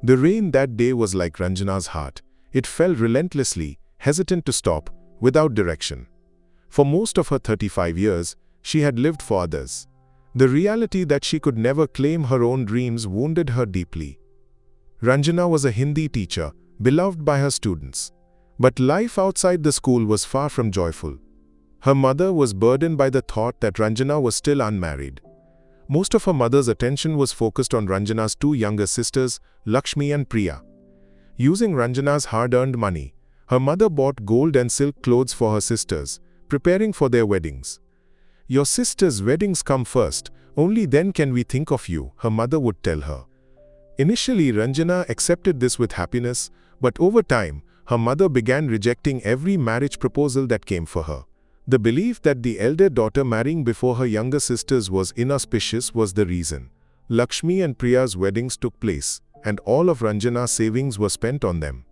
The rain that day was like Ranjana's heart. It fell relentlessly, hesitant to stop, without direction. For most of her 35 years, she had lived for others. The reality that she could never claim her own dreams wounded her deeply. Ranjana was a Hindi teacher, beloved by her students. But life outside the school was far from joyful. Her mother was burdened by the thought that Ranjana was still unmarried. Most of her mother's attention was focused on Ranjana's two younger sisters, Lakshmi and Priya. Using Ranjana's hard-earned money, her mother bought gold and silk clothes for her sisters, preparing for their weddings. "Your sisters' weddings come first, only then can we think of you," her mother would tell her. Initially, Ranjana accepted this with happiness, but over time, her mother began rejecting every marriage proposal that came for her. The belief that the elder daughter marrying before her younger sisters was inauspicious was the reason. Lakshmi and Priya's weddings took place, and all of Ranjana's savings were spent on them.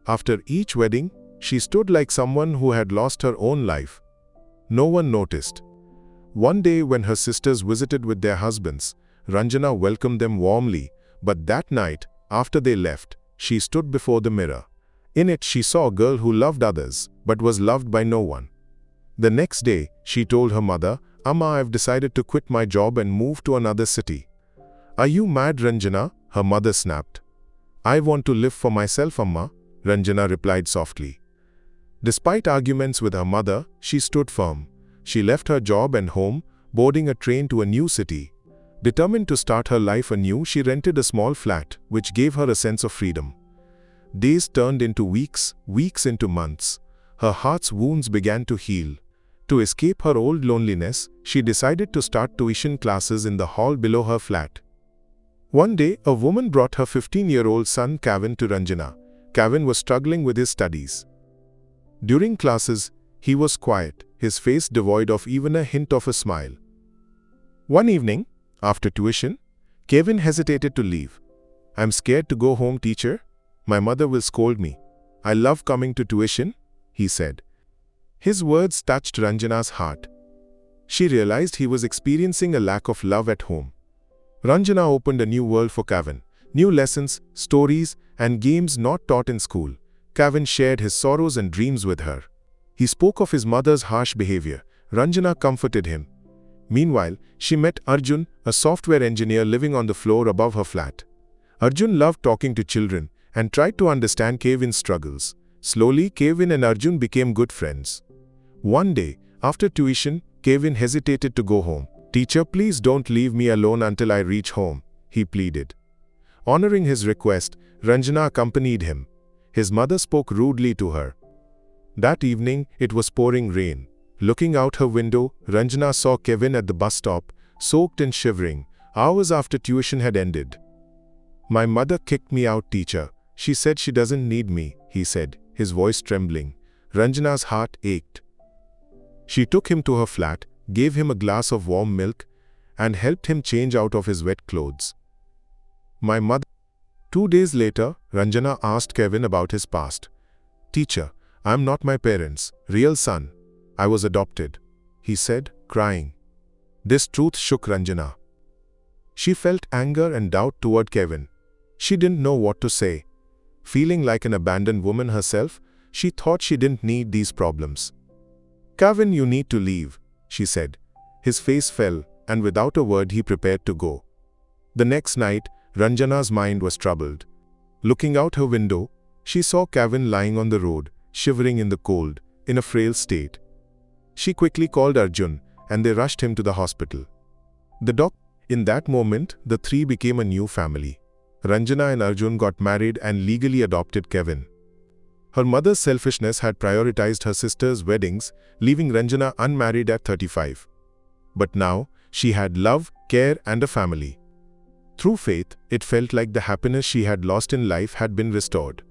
After each wedding, she stood like someone who had lost her own life. No one noticed. One day when her sisters visited with their husbands, Ranjana welcomed them warmly, but that night, after they left, she stood before the mirror. In it, she saw a girl who loved others, but was loved by no one. The next day, she told her mother, "Amma, I've decided to quit my job and move to another city." "Are you mad, Ranjana?" her mother snapped. "I want to live for myself, Amma," Ranjana replied softly. Despite arguments with her mother, she stood firm. She left her job and home, boarding a train to a new city. Determined to start her life anew, she rented a small flat, which gave her a sense of freedom. Days turned into weeks, weeks into months. Her heart's wounds began to heal. To escape her old loneliness, she decided to start tuition classes in the hall below her flat. One day, a woman brought her 15-year-old son Kevin to Ranjana. Kevin was struggling with his studies. During classes, he was quiet, his face devoid of even a hint of a smile. One evening, after tuition, Kevin hesitated to leave. "I'm scared to go home, teacher. My mother will scold me. I love coming to tuition," he said. His words touched Ranjana's heart. She realized he was experiencing a lack of love at home. Ranjana opened a new world for Kevin. New lessons, stories, and games not taught in school. Kevin shared his sorrows and dreams with her. He spoke of his mother's harsh behavior. Ranjana comforted him. Meanwhile, she met Arjun, a software engineer living on the floor above her flat. Arjun loved talking to children and tried to understand Kevin's struggles. Slowly, Kevin and Arjun became good friends. One day, after tuition, Kevin hesitated to go home. "Teacher, please don't leave me alone until I reach home," he pleaded. Honoring his request, Ranjana accompanied him. His mother spoke rudely to her. That evening, it was pouring rain. Looking out her window, Ranjana saw Kevin at the bus stop, soaked and shivering, hours after tuition had ended. "My mother kicked me out, teacher. She said she doesn't need me," he said, his voice trembling. Ranjana's heart ached. She took him to her flat, gave him a glass of warm milk, and helped him change out of his wet clothes. "My mother..." 2 days later, Ranjana asked Kevin about his past. "Teacher, I'm not my parents' real son. I was adopted," he said, crying. This truth shook Ranjana. She felt anger and doubt toward Kevin. She didn't know what to say. Feeling like an abandoned woman herself, she thought she didn't need these problems. "Kevin, you need to leave," she said. His face fell, and without a word he prepared to go. The next night, Ranjana's mind was troubled. Looking out her window, she saw Kevin lying on the road, shivering in the cold, in a frail state. She quickly called Arjun, and they rushed him to the hospital. In that moment, the three became a new family. Ranjana and Arjun got married and legally adopted Kevin. Her mother's selfishness had prioritized her sister's weddings, leaving Ranjana unmarried at 35. But now, she had love, care, and a family. Through faith, it felt like the happiness she had lost in life had been restored.